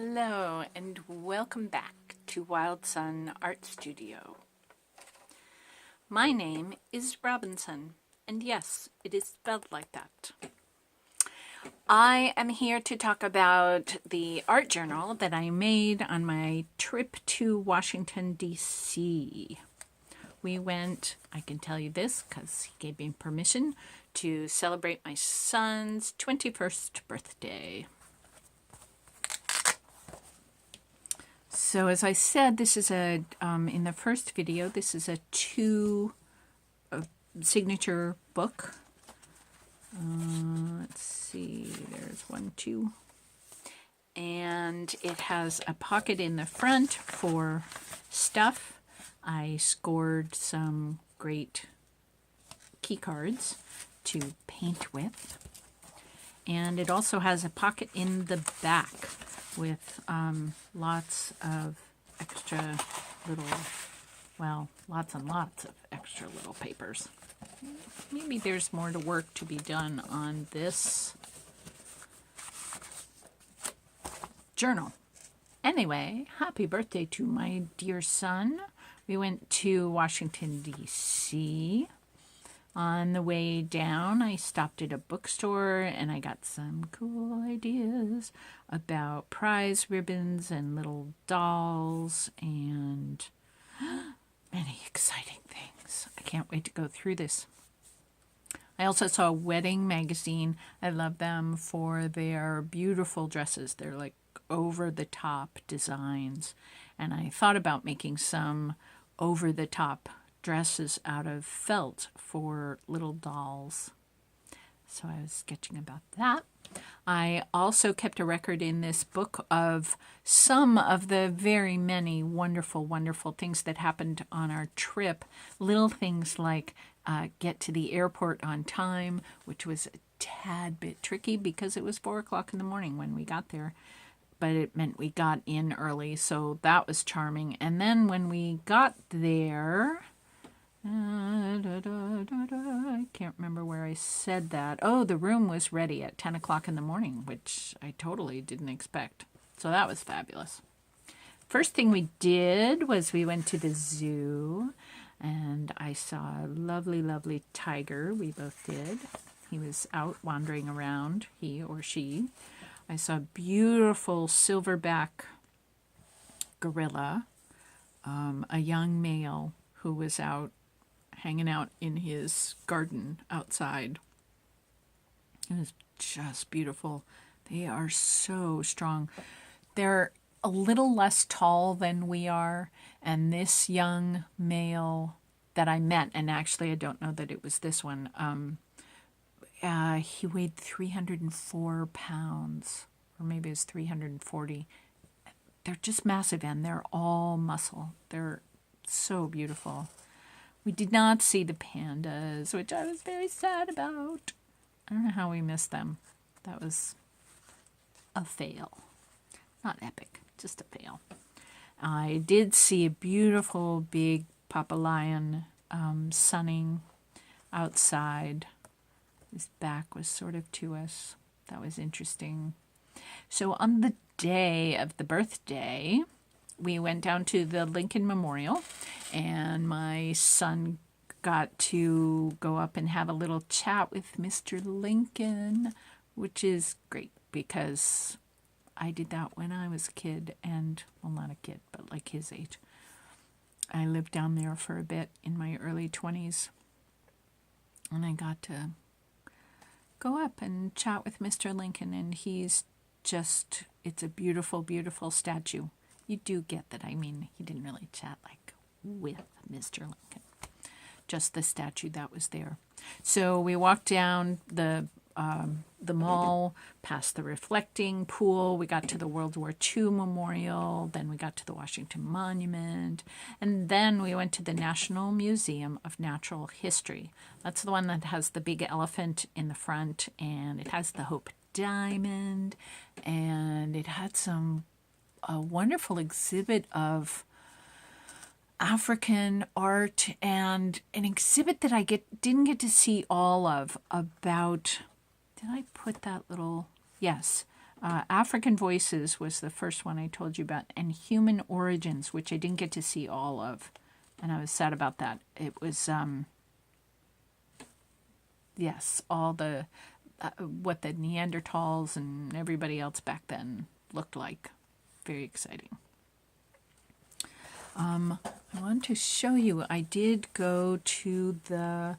Hello and welcome back to WildSunne Art Studio. My name is Robinson, and yes, it is spelled like that. I am here to talk about the art journal that I made on my trip to Washington, D.C. We went, I can tell you this because he gave me permission, to celebrate my son's 21st birthday. So as I said, this is in the first video, this is a signature book. Let's see, there's 1, 2. And it has a pocket in the front for stuff. I scored some great key cards to paint with. And it also has a pocket in the back with lots of extra little, lots and lots of extra little papers. Maybe there's more to work to be done on this journal. Anyway, happy birthday to my dear son. We went to Washington, D.C. On the way down, I stopped at a bookstore and I got some cool ideas about prize ribbons and little dolls and many exciting things. I can't wait to go through this. I also saw a wedding magazine. I love them for their beautiful dresses. They're like over-the-top designs. And I thought about making some over-the-top dresses out of felt for little dolls. So I was sketching about that. I also kept a record in this book of some of the very many wonderful, wonderful things that happened on our trip. Little things like get to the airport on time, which was a tad bit tricky because it was 4 o'clock in the morning when we got there. But it meant we got in early, so that was charming. And then when we got there, I can't remember where I said that. Oh, the room was ready at 10 o'clock in the morning, which I totally didn't expect. So that was fabulous. First thing we did was we went to the zoo, and I saw a lovely, lovely tiger. We both did. He was out wandering around, he or she. I saw a beautiful silverback gorilla, a young male who was out hanging out in his garden outside. It was just beautiful. They are so strong. They're a little less tall than we are, and this young male that I met, and actually I don't know that it was this one, he weighed 304 pounds, or maybe it was 340. They're just massive, and they're all muscle. They're so beautiful. We did not see the pandas, which I was very sad about. I don't know how we missed them. That was a fail. Not epic, just a fail. I did see a beautiful big papa lion sunning outside. His back was sort of to us. That was interesting. So on the day of the birthday, we went down to the Lincoln Memorial, and my son got to go up and have a little chat with Mr. Lincoln, which is great because I did that when I was a kid, and, well, not a kid, but like his age. I lived down there for a bit in my early 20s, and I got to go up and chat with Mr. Lincoln, and he's just, it's a beautiful, beautiful statue. You do get that. I mean, he didn't really chat like with Mr. Lincoln, just the statue that was there. So we walked down the mall, past the reflecting pool. We got to the World War II Memorial. Then we got to the Washington Monument. And then we went to the National Museum of Natural History. That's the one that has the big elephant in the front, and it has the Hope Diamond, and it had a wonderful exhibit of African art, and an exhibit that I didn't get to see all of about, did I put that little, yes, African Voices was the first one I told you about, and Human Origins, which I didn't get to see all of, and I was sad about that. It was, yes, all the, what the Neanderthals and everybody else back then looked like. Very exciting. I want to show you, I did go to the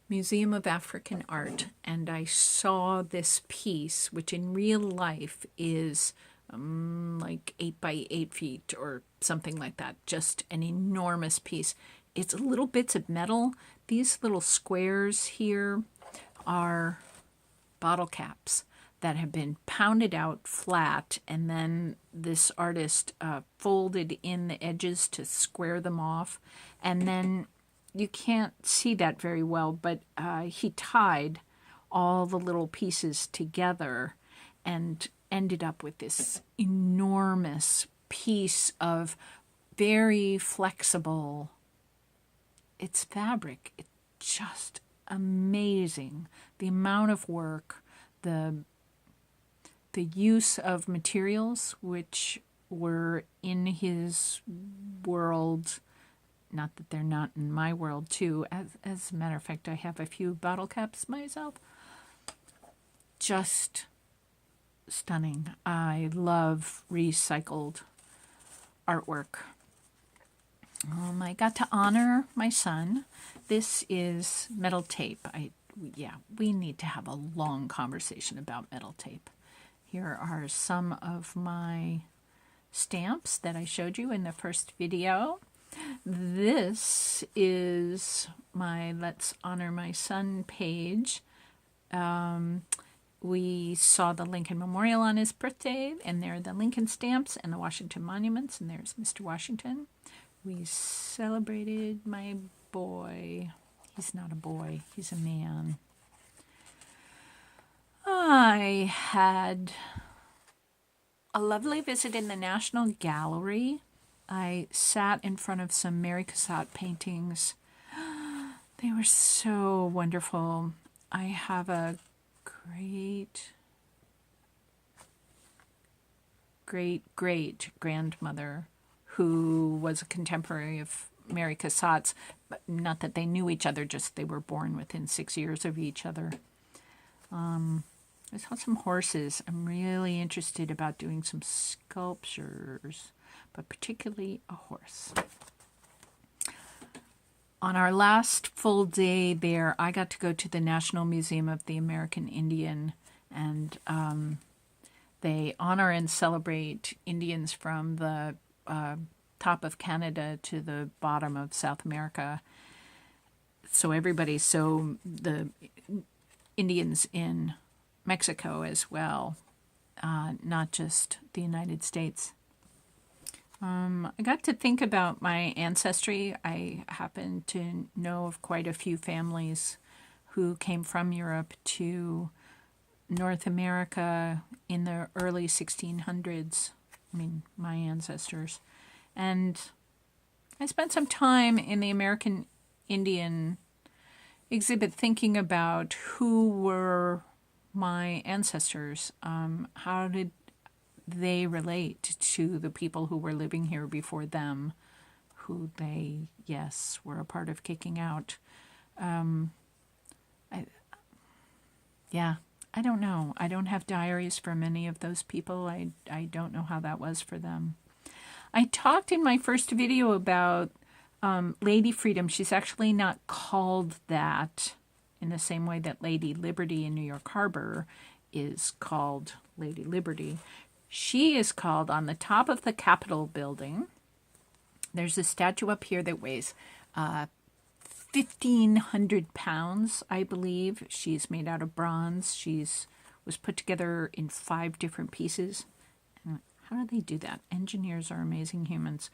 Museum of African Art, and I saw this piece, which in real life is like 8 by 8 feet or something like that. Just an enormous piece. It's little bits of metal. These little squares here are bottle caps that have been pounded out flat, and then this artist folded in the edges to square them off, and then you can't see that very well, but he tied all the little pieces together and ended up with this enormous piece of very flexible, it's fabric. It's just amazing. The amount of work, the use of materials which were in his world. Not that they're not in my world, too. As a matter of fact, I have a few bottle caps myself. Just stunning. I love recycled artwork. I got to honor my son. This is metal tape. We need to have a long conversation about metal tape. Here are some of my stamps that I showed you in the first video. This is my Let's Honor My Son page. We saw the Lincoln Memorial on his birthday, and there are the Lincoln stamps and the Washington monuments, and there's Mr. Washington. We celebrated my boy. He's not a boy, he's a man. I had a lovely visit in the National Gallery. I sat in front of some Mary Cassatt paintings. They were so wonderful. I have a great grandmother who was a contemporary of Mary Cassatt's, but not that they knew each other, just they were born within 6 years of each other. I saw some horses. I'm really interested about doing some sculptures, but particularly a horse. On our last full day there, I got to go to the National Museum of the American Indian, and they honor and celebrate Indians from the top of Canada to the bottom of South America. So the Indians in Mexico as well, not just the United States. I got to think about my ancestry. I happen to know of quite a few families who came from Europe to North America in the early 1600s. I mean, my ancestors. And I spent some time in the American Indian exhibit thinking about who were my ancestors. How did they relate to the people who were living here before them, who they, yes, were a part of kicking out? I don't know. I don't have diaries for many of those people. I don't know how that was for them. I talked in my first video about Lady Freedom. She's actually not called that in the same way that Lady Liberty in New York Harbor is called Lady Liberty. She is called on the top of the Capitol building. There's a statue up here that weighs 1,500 pounds, I believe. She's made out of bronze. Was put together in 5 different pieces. How do they do that? Engineers are amazing humans.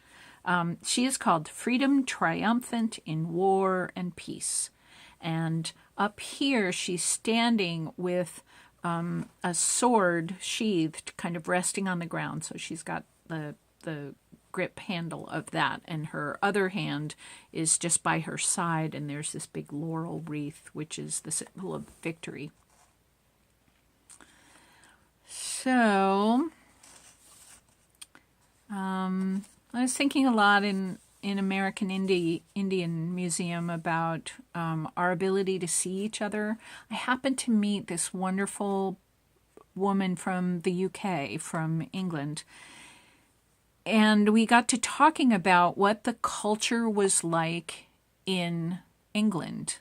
She is called Freedom Triumphant in War and Peace. And up here, she's standing with a sword sheathed, kind of resting on the ground. So she's got the grip handle of that, and her other hand is just by her side, and there's this big laurel wreath, which is the symbol of victory. So So, I was thinking a lot in American Indian Museum about our ability to see each other. I happened to meet this wonderful woman from the UK, from England, and we got to talking about what the culture was like in England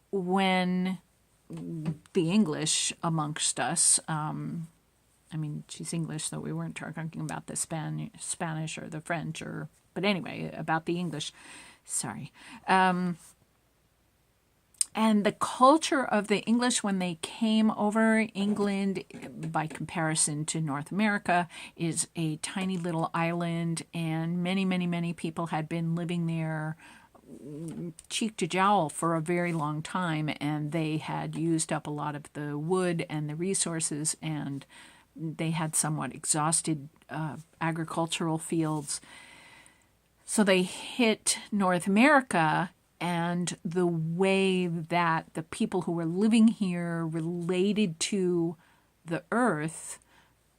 when the English amongst us, I mean, she's English, so we weren't talking about the Spanish or the French, but anyway, about the English. Sorry. And the culture of the English when they came over, England, by comparison to North America, is a tiny little island, and many, many, many people had been living there cheek to jowl for a very long time, and they had used up a lot of the wood and the resources, and they had somewhat exhausted agricultural fields. So they hit North America, and the way that the people who were living here related to the earth,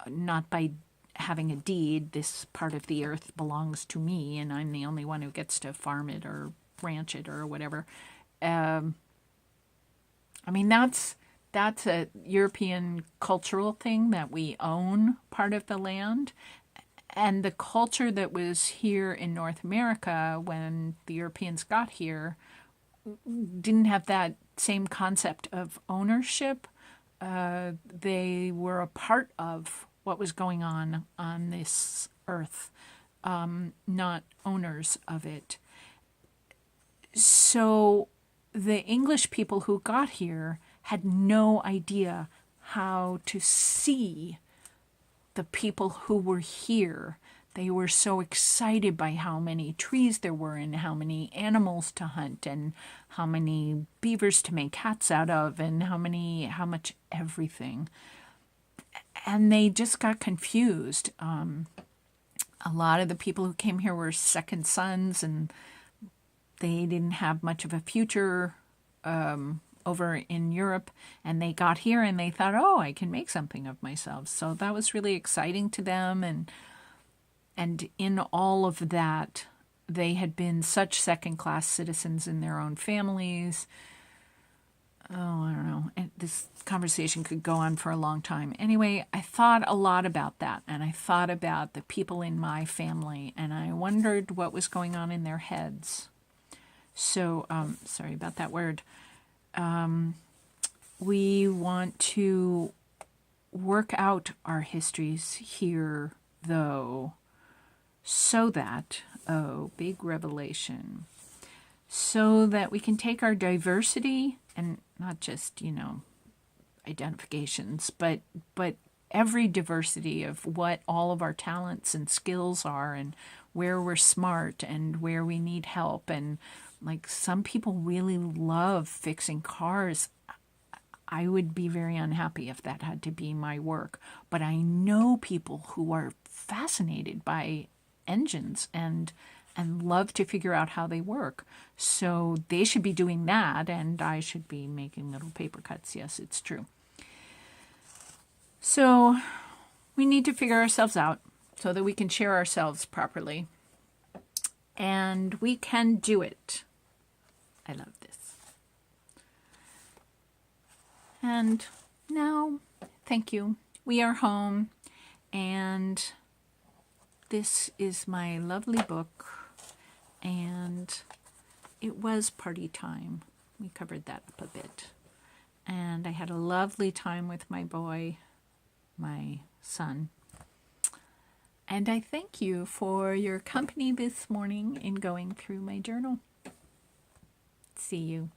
not by having a deed, this part of the earth belongs to me and I'm the only one who gets to farm it or ranch it or whatever. I mean, that's a European cultural thing, that we own part of the land. And the culture that was here in North America when the Europeans got here didn't have that same concept of ownership. They were a part of what was going on this earth, not owners of it. So the English people who got here had no idea how to see the people who were here. They were so excited by how many trees there were and how many animals to hunt and how many beavers to make hats out of and how much everything. And they just got confused. A lot of the people who came here were second sons, and they didn't have much of a future over in Europe, and they got here and they thought, oh, I can make something of myself. So that was really exciting to them, and in all of that, they had been such second-class citizens in their own families. Oh, I don't know. And this conversation could go on for a long time. Anyway, I thought a lot about that, and I thought about the people in my family, and I wondered what was going on in their heads. So, sorry about that word. We want to work out our histories here, though, so that, big revelation, so that we can take our diversity, and not just, identifications, but every diversity of what all of our talents and skills are, and where we're smart and where we need help. And like, some people really love fixing cars. I would be very unhappy if that had to be my work. But I know people who are fascinated by engines and love to figure out how they work. So they should be doing that, and I should be making little paper cuts. Yes, it's true. So we need to figure ourselves out so that we can share ourselves properly. And we can do it. I love this. And now, thank you. We are home, and this is my lovely book, and it was party time. We covered that up a bit. And I had a lovely time with my boy, my son. And I thank you for your company this morning in going through my journal. See you.